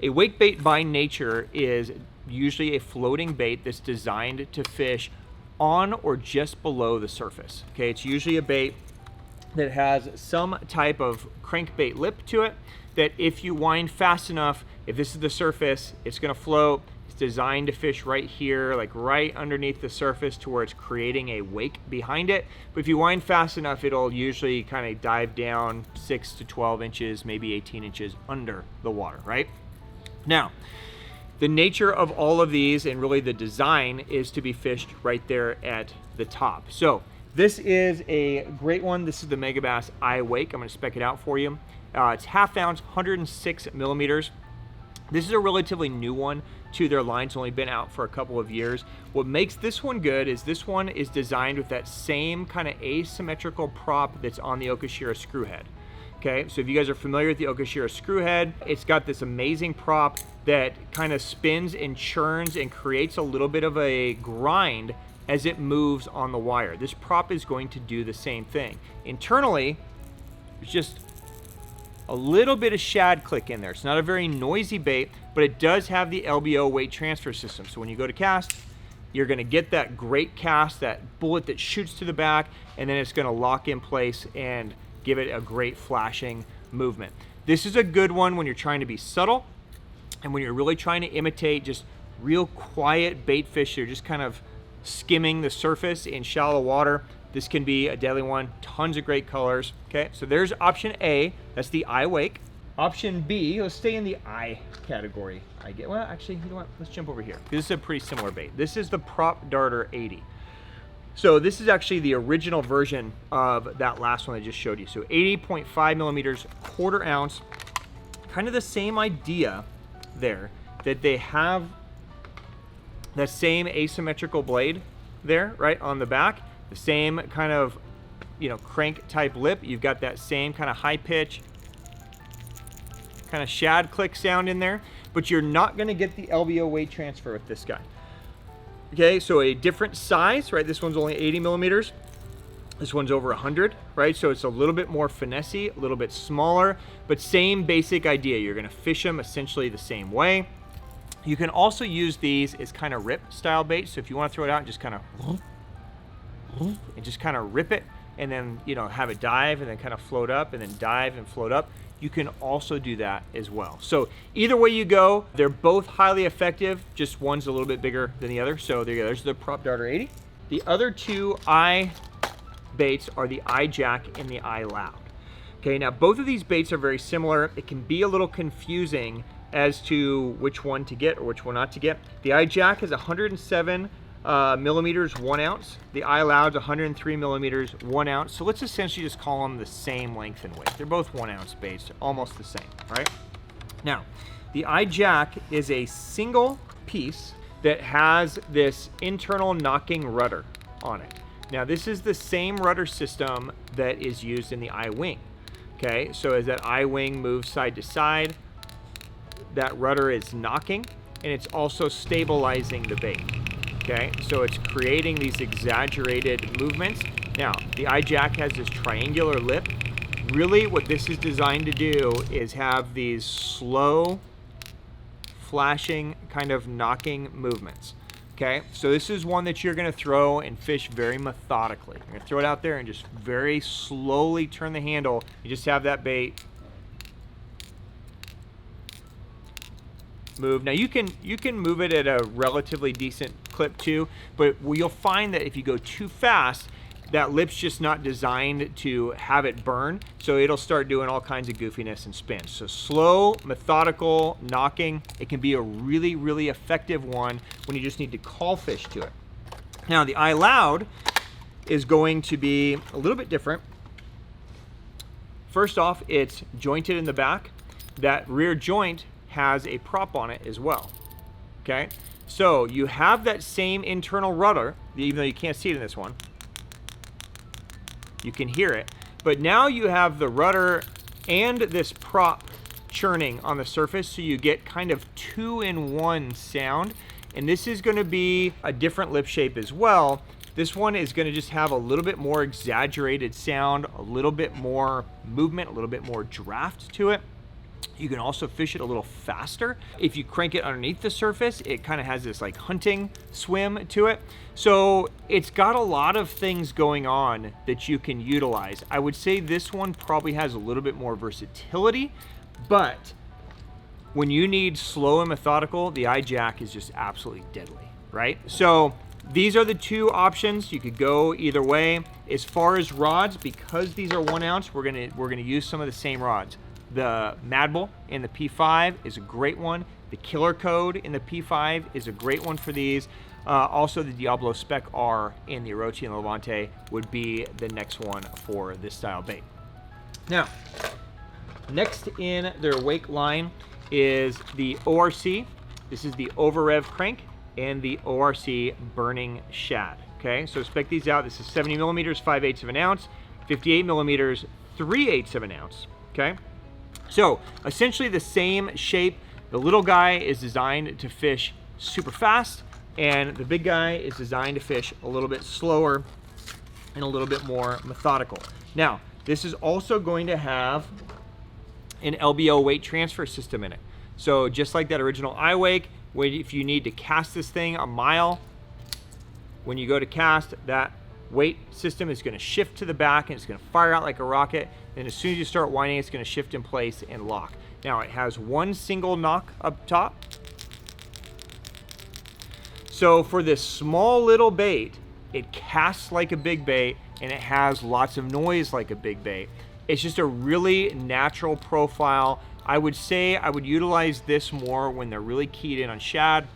a wake bait by nature is usually a floating bait that's designed to fish on or just below the surface. Okay, it's usually a bait that has some type of crankbait lip to it that if you wind fast enough, if this is the surface, it's gonna float. It's designed to fish right here, like right underneath the surface to where it's creating a wake behind it. But if you wind fast enough, it'll usually kind of dive down 6 to 12 inches, maybe 18 inches under the water, right? Now, the nature of all of these and really the design is to be fished right there at the top. So this is a great one. This is the Megabass iWake. I'm gonna spec it out for you. It's half ounce, 106 millimeters. This is a relatively new one to their line. It's only been out for a couple of years. What makes this one good is this one is designed with that same kind of asymmetrical prop that's on the Okashira screwhead. Okay, so if you guys are familiar with the Okashira screwhead, it's got this amazing prop that kind of spins and churns and creates a little bit of a grind as it moves on the wire. This prop is going to do the same thing. Internally, there's just a little bit of shad click in there. It's not a very noisy bait, but it does have the LBO weight transfer system. So when you go to cast, you're gonna get that great cast, that bullet that shoots to the back, and then it's gonna lock in place and give it a great flashing movement. This is a good one when you're trying to be subtle and when you're really trying to imitate just real quiet bait fish that are just kind of skimming the surface in shallow water. This can be a deadly one. Tons of great colors. Okay, so there's option A. That's the eye wake. Option B, let's stay in the eye category. Well, actually, you know what? Let's jump over here. This is a pretty similar bait. This is the Prop Darter 80. So this is actually the original version of that last one I just showed you. So 80.5 millimeters, 1/4 ounce. Kind of the same idea there, that they have that same asymmetrical blade there, right, on the back. The same kind of, you know, crank type lip. You've got that same kind of high pitch, kind of shad click sound in there, but you're not going to get the LBO weight transfer with this guy. Okay, so a different size, right? This one's only 80 millimeters. This one's over 100, right? So it's a little bit more finessey, a little bit smaller, but same basic idea. You're going to fish them essentially the same way. You can also use these as kind of rip style bait. So if you want to throw it out and just kind of rip it, and then, you know, have it dive and then kind of float up and then dive and float up, you can also do that as well. So either way you go, they're both highly effective. Just one's a little bit bigger than the other. So there you go. There's the Prop Darter 80. The other two eye baits are the Eye Jack and the Eye Loud. Okay, now both of these baits are very similar. It can be a little confusing as to which one to get or which one not to get. The Eye Jack is 107 millimeters, 1 ounce. The Eye Loud's 103 millimeters, 1 ounce. So let's essentially just call them the same length and weight. They're both 1 ounce baits, almost the same, right? Now, the Eye Jack is a single piece that has this internal knocking rudder on it. Now, this is the same rudder system that is used in the Eye Wing. Okay, so as that Eye Wing moves side to side, that rudder is knocking, and it's also stabilizing the bait. Okay, so it's creating these exaggerated movements. Now, the Eye Jack has this triangular lip. Really, what this is designed to do is have these slow, flashing, kind of knocking movements. Okay, so this is one that you're going to throw and fish very methodically. You're going to throw it out there and just very slowly turn the handle. You just have that bait move. Now you can move it at a relatively decent clip too, but you'll find that if you go too fast, that lip's just not designed to have it burn, so it'll start doing all kinds of goofiness and spins. So slow, methodical knocking, it can be a really, really effective one when you just need to call fish to it. Now the Eye Loud is going to be a little bit different. First off, it's jointed in the back. That rear joint has a prop on it as well. Okay, so you have that same internal rudder, even though you can't see it in this one. You can hear it, but now you have the rudder and this prop churning on the surface, so you get kind of 2-in-1 sound. And this is going to be a different lip shape as well. This one is going to just have a little bit more exaggerated sound, a little bit more movement, a little bit more draft to it. You can also fish it a little faster. If you crank it underneath the surface, it kind of has this like hunting swim to it. So it's got a lot of things going on that you can utilize. I would say this one probably has a little bit more versatility, but when you need slow and methodical, the Eye Jack is just absolutely deadly, right? So these are the two options. You could go either way. As far as rods, because these are 1 ounce, we're gonna use some of the same rods. The Mad Bull in the P5 is a great one. The Killer Code in the P5 is a great one for these. Also, the Diablo Spec R in the Orochi and Levante would be the next one for this style bait. Now, next in their wake line is the ORC. This is the Over Rev Crank and the ORC Burning Shad. Okay, so spec these out. This is 70 millimeters, 5/8 of an ounce, 58 millimeters, 3/8 of an ounce. Okay. So essentially the same shape. The little guy is designed to fish super fast, and the big guy is designed to fish a little bit slower and a little bit more methodical. Now, this is also going to have an LBO weight transfer system in it. So just like that original eye wake, if you need to cast this thing a mile, when you go to cast, that weight system is going to shift to the back and it's going to fire out like a rocket. and as soon as you start winding, it's going to shift in place and lock. Now it has one single knock up top. So for this small little bait, it casts like a big bait and it has lots of noise like a big bait. It's just a really natural profile. I would say I would utilize this more when they're really keyed in on shad,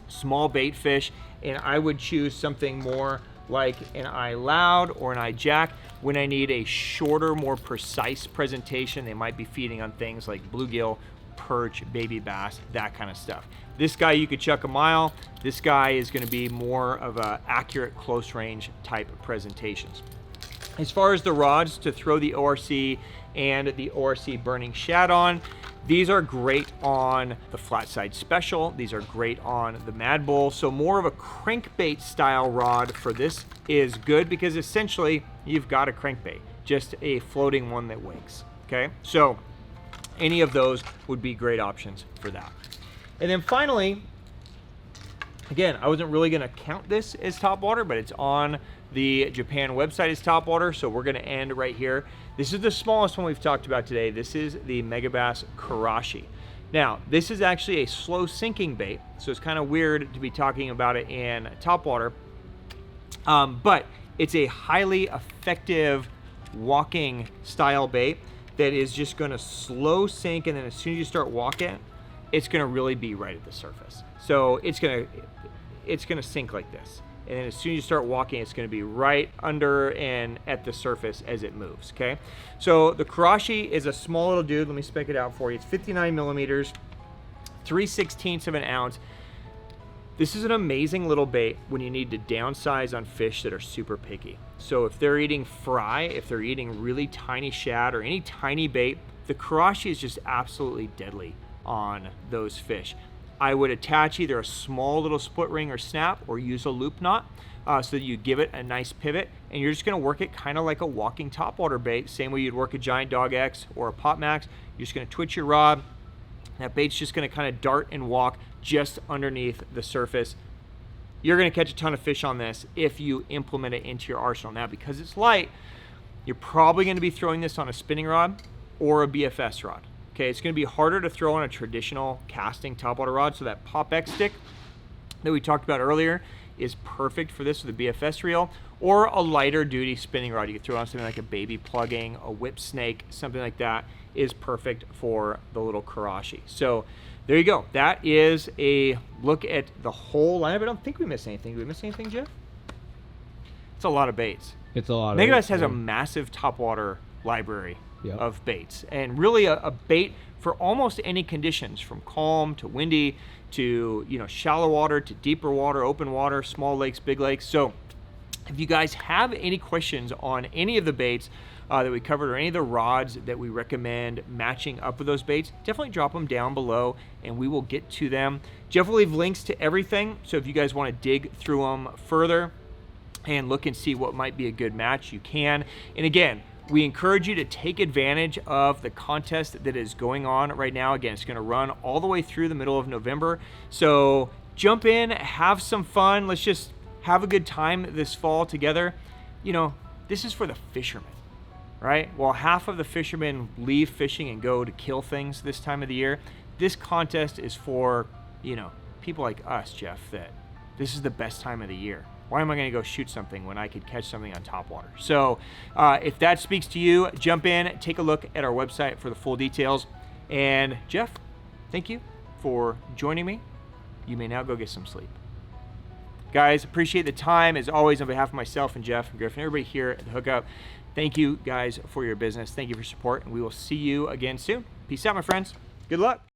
small bait fish, and I would choose something more like an eye loud or an eye jack when I need a shorter, more precise presentation. They might be feeding on things like bluegill, perch, baby bass, that kind of stuff. This guy you could chuck a mile. This guy is going to be more of a accurate close range type of presentations. As far as the rods to throw the ORC and the ORC Burning Shad on, these are great on the Flatside Special. These are great on the Mad Bull. So more of a crankbait style rod for this is good because essentially you've got a crankbait, just a floating one that winks, okay? So any of those would be great options for that. And then finally, again, I wasn't really gonna count this as topwater, but it's on the Japan website as topwater, so we're gonna end right here. This is the smallest one we've talked about today. This is the Megabass Karashi. Now, this is actually a slow sinking bait, so it's kind of weird to be talking about it in topwater, but it's a highly effective walking style bait that is just gonna slow sink, and then as soon as you start walking, it's gonna really be right at the surface. So it's gonna sink like this. And then as soon as you start walking, it's gonna be right under and at the surface as it moves, okay? So the Karashi is a small little dude. Let me spec it out for you. It's 59 millimeters, 3/16 of an ounce. This is an amazing little bait when you need to downsize on fish that are super picky. So if they're eating fry, if they're eating really tiny shad or any tiny bait, the Karashi is just absolutely deadly on those fish. I would attach either a small little split ring or snap or use a loop knot so that you give it a nice pivot, and you're just gonna work it kind of like a walking topwater bait, same way you'd work a giant Dogx X or a Pop Max. You're just gonna twitch your rod. That bait's just gonna kind of dart and walk just underneath the surface. You're gonna catch a ton of fish on this if you implement it into your arsenal. Now, because it's light, you're probably gonna be throwing this on a spinning rod or a BFS rod. Okay, it's gonna be harder to throw on a traditional casting topwater rod, so that Pop X stick that we talked about earlier is perfect for this with a BFS reel, or a lighter duty spinning rod. You could throw on something like a baby plugging, a whip snake, something like that is perfect for the little Karashi. So there you go. That is a look at the whole lineup. I don't think we missed anything. Did we miss anything, Jeff? It's a lot of baits. It's a lot of Megabass has a massive topwater library of baits, and really a bait for almost any conditions, from calm to windy to shallow water to deeper water, open water, small lakes, big lakes. So if you guys have any questions on any of the baits that we covered or any of the rods that we recommend matching up with those baits, definitely drop them down below and we will get to them. Jeff will leave links to everything, so if you guys want to dig through them further and look and see what might be a good match, you can. And again, we encourage you to take advantage of the contest that is going on right now. Again, it's going to run all the way through the middle of November. So jump in, have some fun. Let's just have a good time this fall together. This is for the fishermen, right? While half of the fishermen leave fishing and go to kill things this time of the year, this contest is for, people like us, Jeff, that this is the best time of the year. Why am I going to go shoot something when I could catch something on topwater? So if that speaks to you, jump in, take a look at our website for the full details. And Jeff, thank you for joining me. You may now go get some sleep. Guys, appreciate the time. As always, on behalf of myself and Jeff and Griffin, everybody here at the Hookup, thank you guys for your business. Thank you for your support, and we will see you again soon. Peace out, my friends. Good luck.